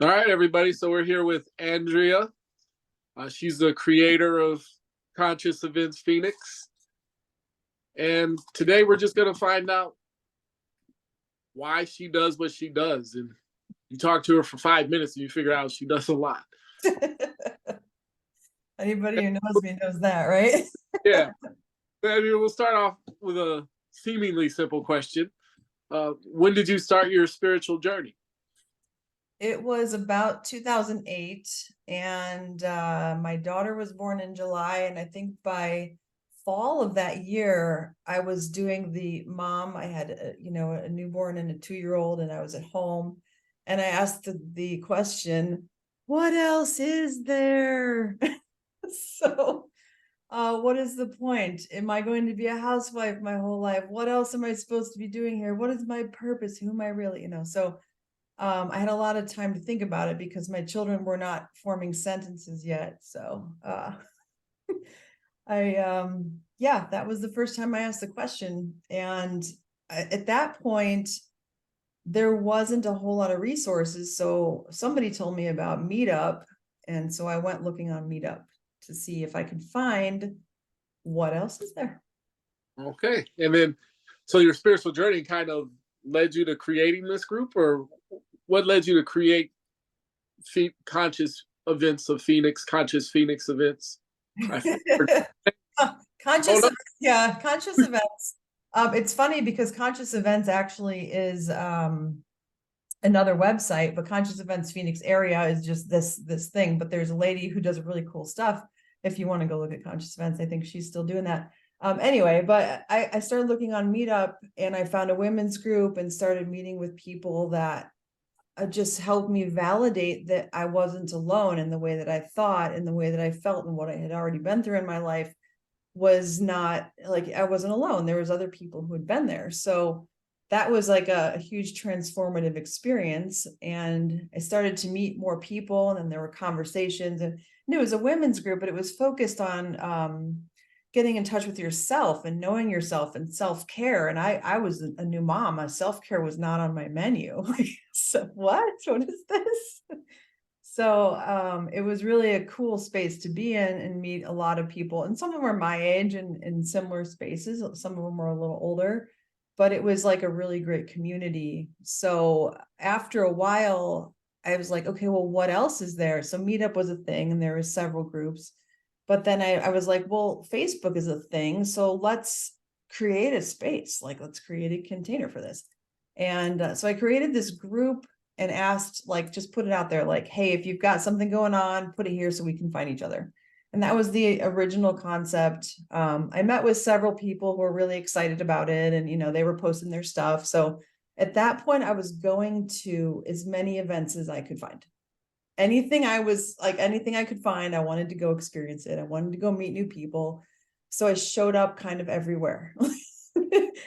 All right, everybody. So we're here with Andrea. She's the creator of Conscious Events Phoenix. And today we're just going to find out why she does what she does. And you talk to her for 5 minutes and you figure out she does a lot. Anybody who knows me knows that, right? Yeah. I mean, we'll start off with a seemingly simple question. When did you start your spiritual journey? It was about 2008, and my daughter was born in July, and I think by fall of that year, I was doing the mom. I had a newborn and a 2-year-old, and I was at home, and I asked the question, "What else is there?" So, what is the point? Am I going to be a housewife my whole life? What else am I supposed to be doing here? What is my purpose? Who am I really? So I had a lot of time to think about it because my children were not forming sentences yet. So yeah, that was the first time I asked the question. And at that point, there wasn't a whole lot of resources. So somebody told me about Meetup. And so I went looking on Meetup to see if I could find what else is there. Okay. And then, so your spiritual journey kind of led you to creating this group, or what led you to create Conscious Events of Phoenix, Conscious Phoenix Events? Conscious, yeah, conscious events. It's funny because conscious events actually is another website, but Conscious Events Phoenix area is just this thing. But there's a lady who does really cool stuff. If you want to go look at Conscious Events, I think she's still doing that. Anyway, but I started looking on Meetup, and I found a women's group and started meeting with people that just helped me validate that I wasn't alone in the way that I thought, in the way that I felt, and what I had already been through in my life was not like I wasn't alone. There was other people who had been there. So that was like a huge transformative experience. And I started to meet more people, and then there were conversations, and it was a women's group, but it was focused on getting in touch with yourself and knowing yourself and self-care. And I was a new mom. Self-care was not on my menu. So what is this? So it was really a cool space to be in and meet a lot of people. And some of them were my age and in similar spaces. Some of them were a little older, but it was like a really great community. So after a while, I was like, okay, well, what else is there? So Meetup was a thing, and there were several groups. But then I was like, well, Facebook is a thing. So let's create a space. Like, let's create a container for this. And so I created this group and asked, like, just put it out there, like, hey, if you've got something going on, put it here so we can find each other. And that was the original concept. I met with several people who were really excited about it, and they were posting their stuff. So at that point, I was going to as many events as I could find. Anything I could find, I wanted to go experience it. I wanted to go meet new people. So I showed up kind of everywhere.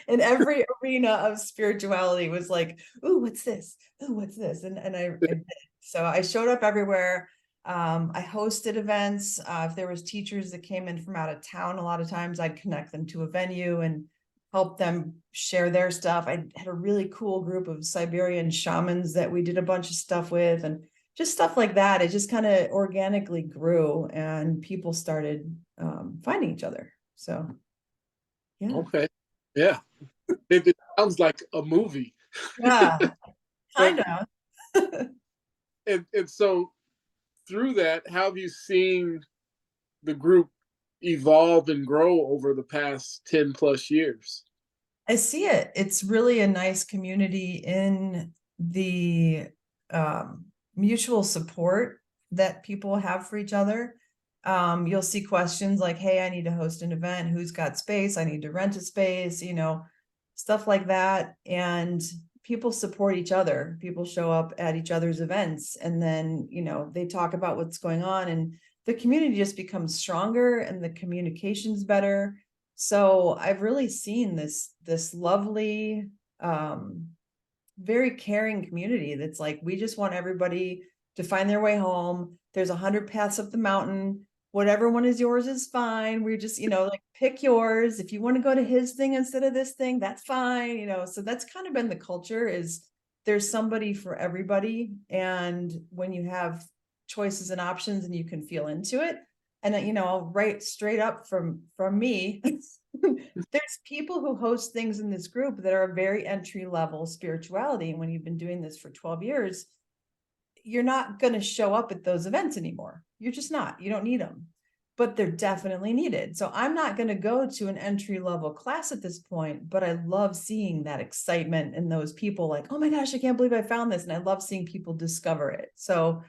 In every arena of spirituality was like, ooh, what's this? Ooh, what's this? So I showed up everywhere. I hosted events. If there was teachers that came in from out of town, a lot of times I'd connect them to a venue and help them share their stuff. I had a really cool group of Siberian shamans that we did a bunch of stuff with, and just stuff like that. It just kind of organically grew, and people started finding each other. So, yeah. Okay. Yeah. It sounds like a movie. Yeah, But kind of. and so through that, how have you seen the group evolve and grow over the past 10 plus years? I see it. It's really a nice community in the mutual support that people have for each other. You'll see questions like, hey, I need to host an event. Who's got space? I need to rent a space, stuff like that. And people support each other. People show up at each other's events, and then, they talk about what's going on, and the community just becomes stronger and the communication's better. So I've really seen this lovely, very caring community that's like, we just want everybody to find their way home. There's 100 paths up the mountain. Whatever one is yours is fine. We're just, like, pick yours. If you want to go to his thing instead of this thing, that's fine. So that's kind of been the culture, is there's somebody for everybody. And when you have choices and options and you can feel into it, and, you know, right straight up from me, there's people who host things in this group that are very entry level spirituality. And when you've been doing this for 12 years, you're not going to show up at those events anymore. You're just not. You don't need them, but they're definitely needed. So I'm not going to go to an entry level class at this point, but I love seeing that excitement in those people like, oh my gosh, I can't believe I found this. And I love seeing people discover it. So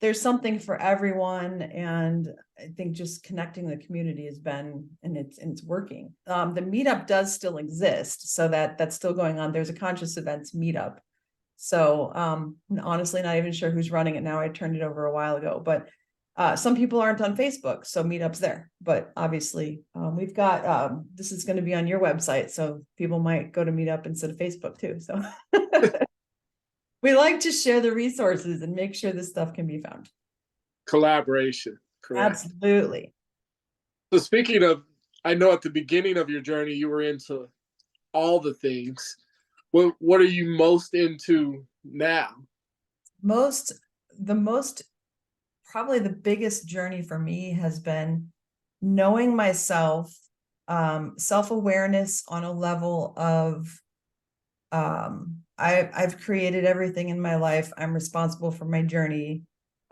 there's something for everyone. And I think just connecting the community has been, and it's working. The meetup does still exist. So that's still going on. There's a conscious events meetup. So honestly, not even sure who's running it now. I turned it over a while ago, but some people aren't on Facebook, so meetup's there. But obviously, we've got this is going to be on your website, so people might go to meetup instead of Facebook too. So we like to share the resources and make sure this stuff can be found. Collaboration, correct. Absolutely. So speaking of, I know at the beginning of your journey, you were into all the things. What are you most into now? Probably the biggest journey for me has been knowing myself, self-awareness on a level of, I've created everything in my life. I'm responsible for my journey.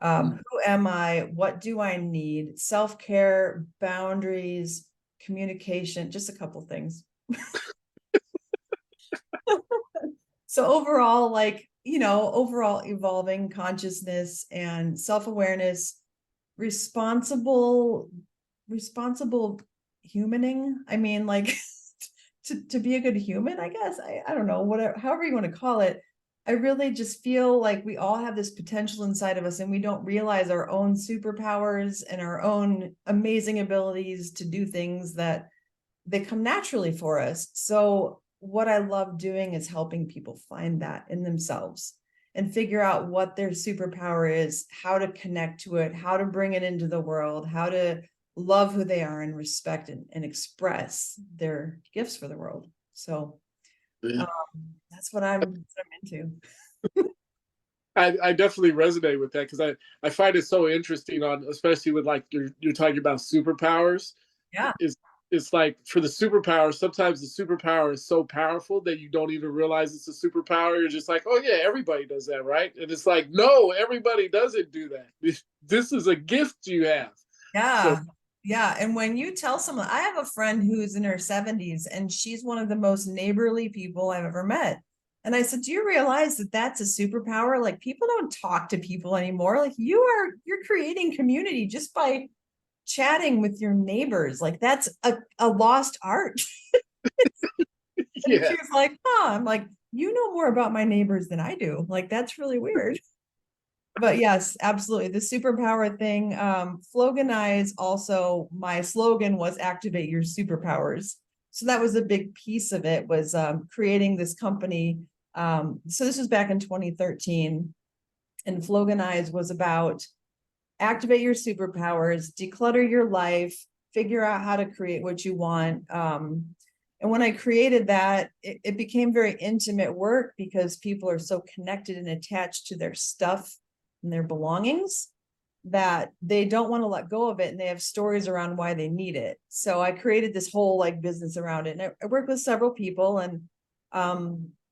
Who am I? What do I need? Self-care, boundaries, communication, just a couple things. So overall, like, you know, overall evolving consciousness and self-awareness, responsible humaning. I mean, like to be a good human, I guess. I don't know, whatever, however you want to call it. I really just feel like we all have this potential inside of us and we don't realize our own superpowers and our own amazing abilities to do things that they come naturally for us. So what I love doing is helping people find that in themselves and figure out what their superpower is, how to connect to it, how to bring it into the world, how to love who they are and respect and express their gifts for the world. So that's what I'm into. I definitely resonate with that because I find it so interesting on, especially with like you're talking about superpowers. Yeah. It's like for the superpower, sometimes the superpower is so powerful that you don't even realize it's a superpower. You're just like, oh yeah, everybody does that, right? And it's like, no, everybody doesn't do that. This is a gift you have. Yeah. So, yeah. And when you tell someone, I have a friend who's in her 70s and she's one of the most neighborly people I've ever met. And I said, do you realize that that's a superpower? Like people don't talk to people anymore. Like you're creating community just by chatting with your neighbors. Like that's a lost art. Yeah. She was like, huh. I'm like, you know more about my neighbors than I do. Like, that's really weird. But yes, absolutely. The superpower thing. Floganize also, my slogan was activate your superpowers. So that was a big piece of it, was creating this company. So this was back in 2013. And Floganize was about activate your superpowers, declutter your life, figure out how to create what you want. And when I created that, it became very intimate work because people are so connected and attached to their stuff and their belongings that they don't want to let go of it. And they have stories around why they need it. So I created this whole like business around it. And I worked with several people, and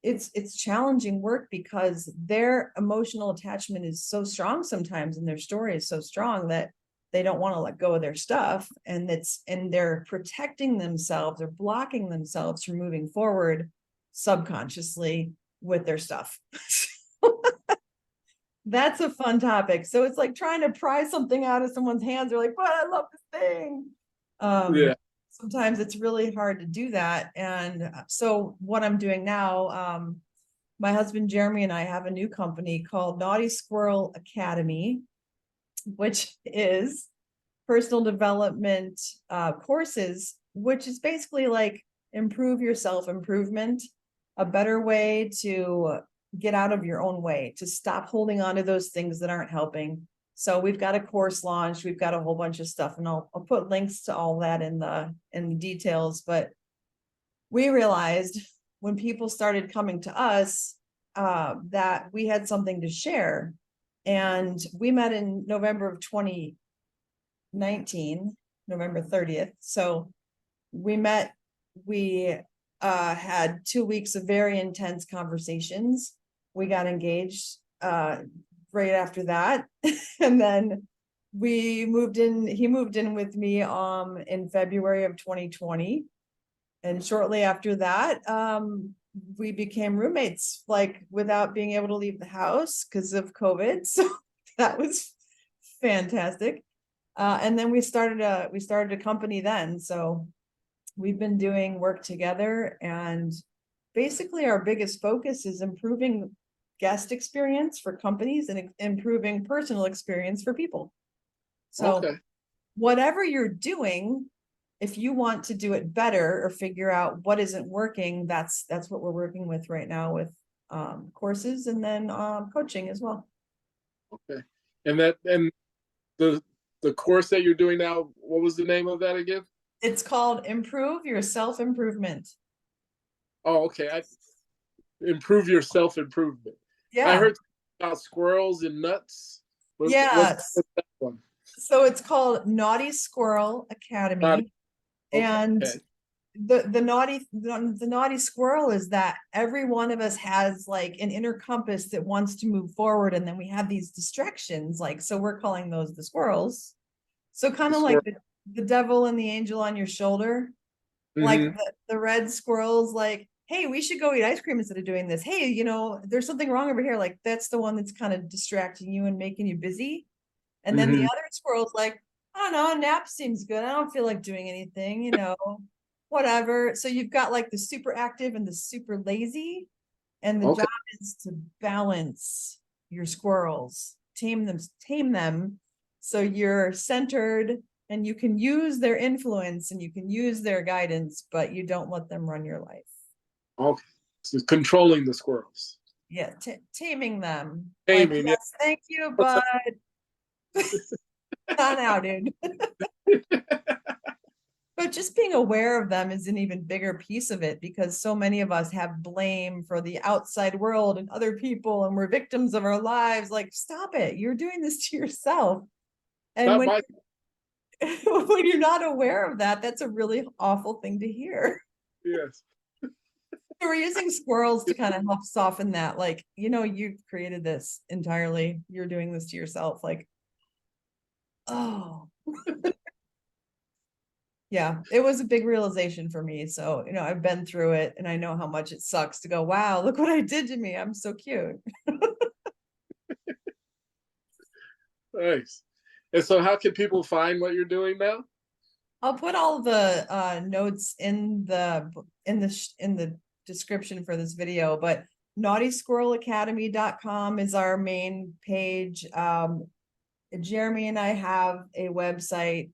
it's challenging work because their emotional attachment is so strong sometimes, and their story is so strong that they don't want to let go of their stuff. And they're protecting themselves or blocking themselves from moving forward subconsciously with their stuff. That's a fun topic. So it's like trying to pry something out of someone's hands. They're like, but I love this thing. Yeah. Sometimes it's really hard to do that. And so what I'm doing now, my husband, Jeremy, and I have a new company called Naughty Squirrel Academy, which is personal development courses, which is basically like improve your self-improvement, a better way to get out of your own way, to stop holding on to those things that aren't helping. So we've got a course launched, we've got a whole bunch of stuff, and I'll put links to all that in the details. But we realized when people started coming to us, that we had something to share. And we met in November of 2019, November 30th. So we met, we had 2 weeks of very intense conversations. We got engaged right after that. And then he moved in with me in February of 2020. And shortly after that, we became roommates, like without being able to leave the house because of COVID. So that was fantastic. And then we started a company then. So we've been doing work together, and basically our biggest focus is improving guest experience for companies and improving personal experience for people. So Okay. whatever you're doing, if you want to do it better or figure out what isn't working, that's what we're working with right now with courses, and then coaching as well. Okay. And the course that you're doing now, what was the name of that again? It's called Improve Your Self-Improvement. Oh, okay. Improve your self-improvement. I Yeah. heard about squirrels and nuts. Yes. What's that one? So it's called Naughty Squirrel Academy. Okay. And the naughty squirrel is that every one of us has like an inner compass that wants to move forward, and then we have these distractions, like, so we're calling those the squirrels. So kind of like the devil and the angel on your shoulder. Like the red squirrel's like, hey, we should go eat ice cream instead of doing this. Hey, there's something wrong over here. Like, that's the one that's kind of distracting you and making you busy. And then the other squirrel's like, I don't know, a nap seems good. I don't feel like doing anything, whatever. So you've got like the super active and the super lazy. And the job is to balance your squirrels, tame them so you're centered and you can use their influence and you can use their guidance, but you don't let them run your life. Okay. So controlling the squirrels. Yeah, taming them. Taming, like, yes, thank you, bud. Not now, dude. But just being aware of them is an even bigger piece of it, because so many of us have blame for the outside world and other people, and we're victims of our lives. Like, stop it. You're doing this to yourself. And when you're not aware of that, that's a really awful thing to hear. Yes. So we're using squirrels to kind of help soften that. Like, you created this entirely. You're doing this to yourself. Like, oh. Yeah, it was a big realization for me. So, I've been through it, and I know how much it sucks to go, wow, look what I did to me. I'm so cute. Nice. And so how can people find what you're doing now? I'll put all the notes in the description for this video, but naughtysquirrelacademy.com is our main page. Jeremy and I have a website.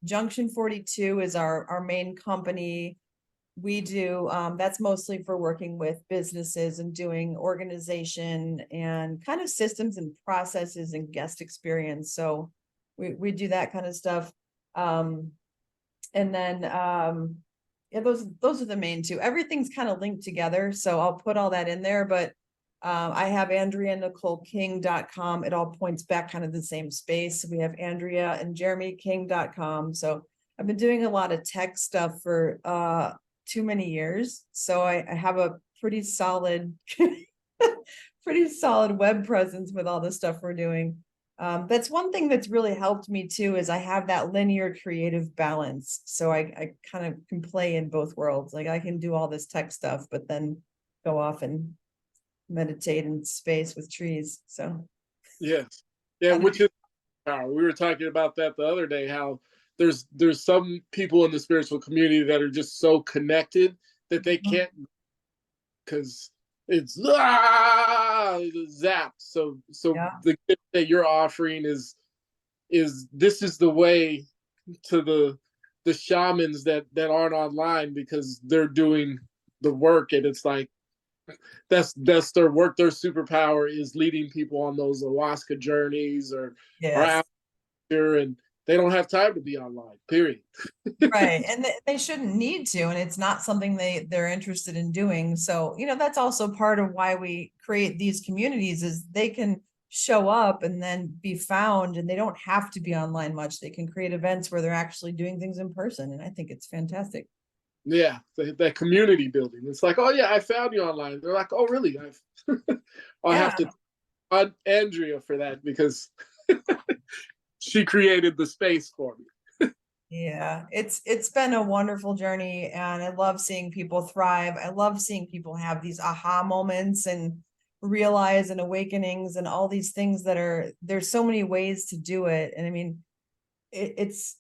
Junction 42 is our main company. We do, that's mostly for working with businesses and doing organization and kind of systems and processes and guest experience. So we do that kind of stuff. And then, yeah, those are the main two. Everything's kind of linked together. So I'll put all that in there, but I have AndreaNicoleKing.com. It all points back kind of the same space. We have Andrea and jeremieking.com. So I've been doing a lot of tech stuff for too many years. So I have a pretty solid, pretty solid web presence with all the stuff we're doing. That's one thing that's really helped me too, is I have that linear creative balance. So I kind of can play in both worlds. Like, I can do all this tech stuff, but then go off and meditate in space with trees. So yes. Yeah, which is power. We were talking about that the other day, how there's some people in the spiritual community that are just so connected that they can't, because it's zapped. So yeah. the gift that you're offering is this is the way to the shamans that aren't online, because they're doing the work, and it's like that's their work. Their superpower is leading people on those ayahuasca journeys or Yes. out here, and they don't have time to be online, period. Right. And they shouldn't need to, and it's not something they're interested in doing. So, that's also part of why we create these communities, is they can show up and then be found, and they don't have to be online much. They can create events where they're actually doing things in person. And I think it's fantastic. Yeah, that community building. It's like, oh yeah, I found you online. They're like, oh really? I'll Yeah. have to on Andrea for that, because she created the space for me. Yeah, it's been a wonderful journey, and I love seeing people thrive. I love seeing people have these aha moments and realize and awakenings and all these things there's so many ways to do it. And I mean, it's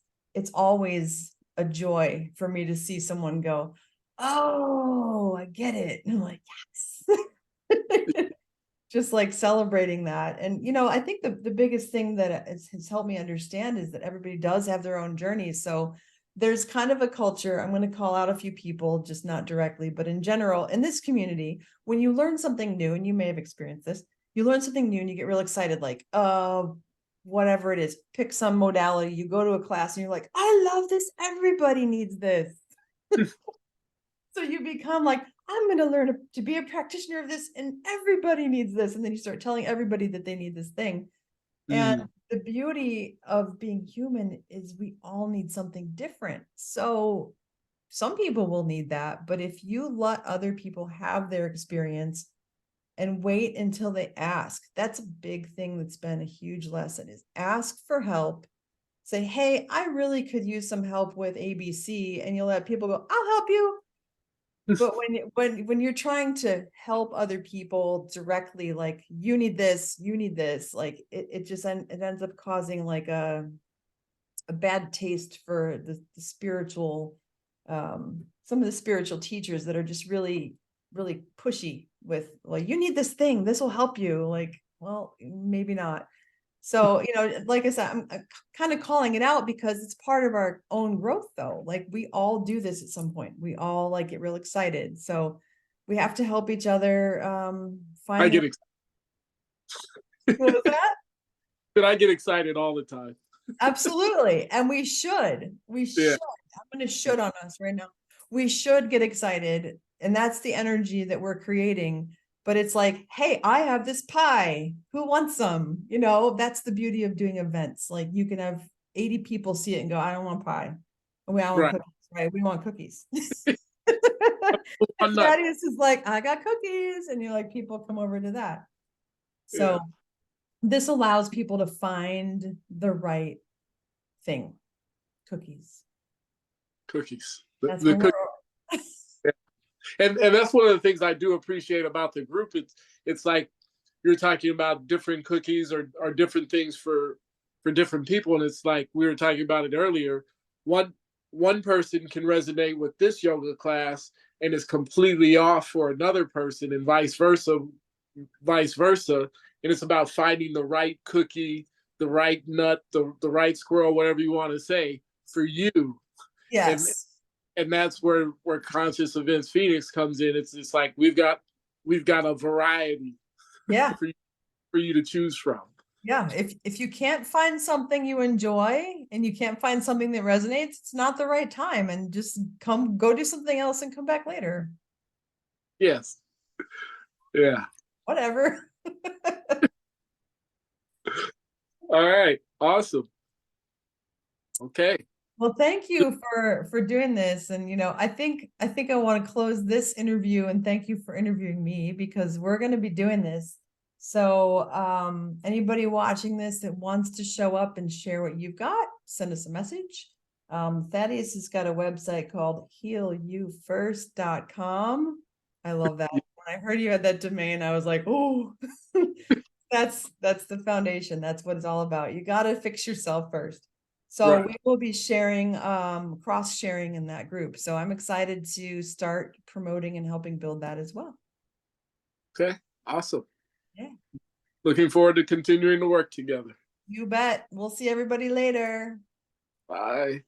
always a joy for me to see someone go, oh, I get it. And I'm like, yes. Just like celebrating that. And I think the biggest thing that has helped me understand is that everybody does have their own journey. So there's kind of a culture. I'm going to call out a few people, just not directly, but in general, in this community, when you learn something new, and you may have experienced this, you learn something new and you get real excited, like, whatever it is, pick some modality, you go to a class and you're like, I love this. Everybody needs this. So you become like, I'm going to learn to be a practitioner of this, and everybody needs this. And then you start telling everybody that they need this thing. And the beauty of being human is we all need something different. So some people will need that, but if you let other people have their experience and wait until they ask, that's a big thing that's been a huge lesson, is ask for help. Say, hey, I really could use some help with ABC, and you'll let people go, I'll help you. But when you're trying to help other people directly, like, you need this, like, it just it ends up causing like a bad taste for the spiritual, some of the spiritual teachers that are just really, really pushy with, like, you need this thing, this will help you. Like, well, maybe not. So, like I said, I'm kind of calling it out because it's part of our own growth, though. Like, we all do this at some point. We all like get real excited. So we have to help each other I find get what was that? I get excited all the time. Absolutely. And we should. We should. Yeah. I'm going to should on us right now. We should get excited. And that's the energy that we're creating. But it's like, hey, I have this pie. Who wants some? That's the beauty of doing events. Like, you can have 80 people see it and go, I don't want pie. And we all want Right. cookies, right? We want cookies. I'm And not. Thaddeus is like, I got cookies. And you're like, people come over to that. So Yeah. this allows people to find the right thing. Cookies. Cookies. That's The when we're and that's one of the things I do appreciate about the group. It's like you're talking about different cookies or different things for different people, and it's like we were talking about it earlier. One person can resonate with this yoga class and is completely off for another person, and vice versa. And it's about finding the right cookie, the right nut, the right squirrel, whatever you want to say, for you. And yes. and that's where Conscious Events Phoenix comes in. It's like we've got a variety Yeah. for you to choose from. Yeah. If you can't find something you enjoy and you can't find something that resonates, it's not the right time, and just go do something else and come back later. Yes. Yeah. Whatever. All right. Awesome. Okay. Well, thank you for doing this. And I think I want to close this interview and thank you for interviewing me, because we're going to be doing this. So anybody watching this that wants to show up and share what you've got, send us a message. Thaddeus has got a website called healyoufirst.com. I love that. When I heard you had that domain, I was like, oh, that's the foundation. That's what it's all about. You got to fix yourself first. So Right. we will be sharing, cross sharing in that group. So I'm excited to start promoting and helping build that as well. Okay. Awesome. Yeah. Looking forward to continuing to work together. You bet. We'll see everybody later. Bye.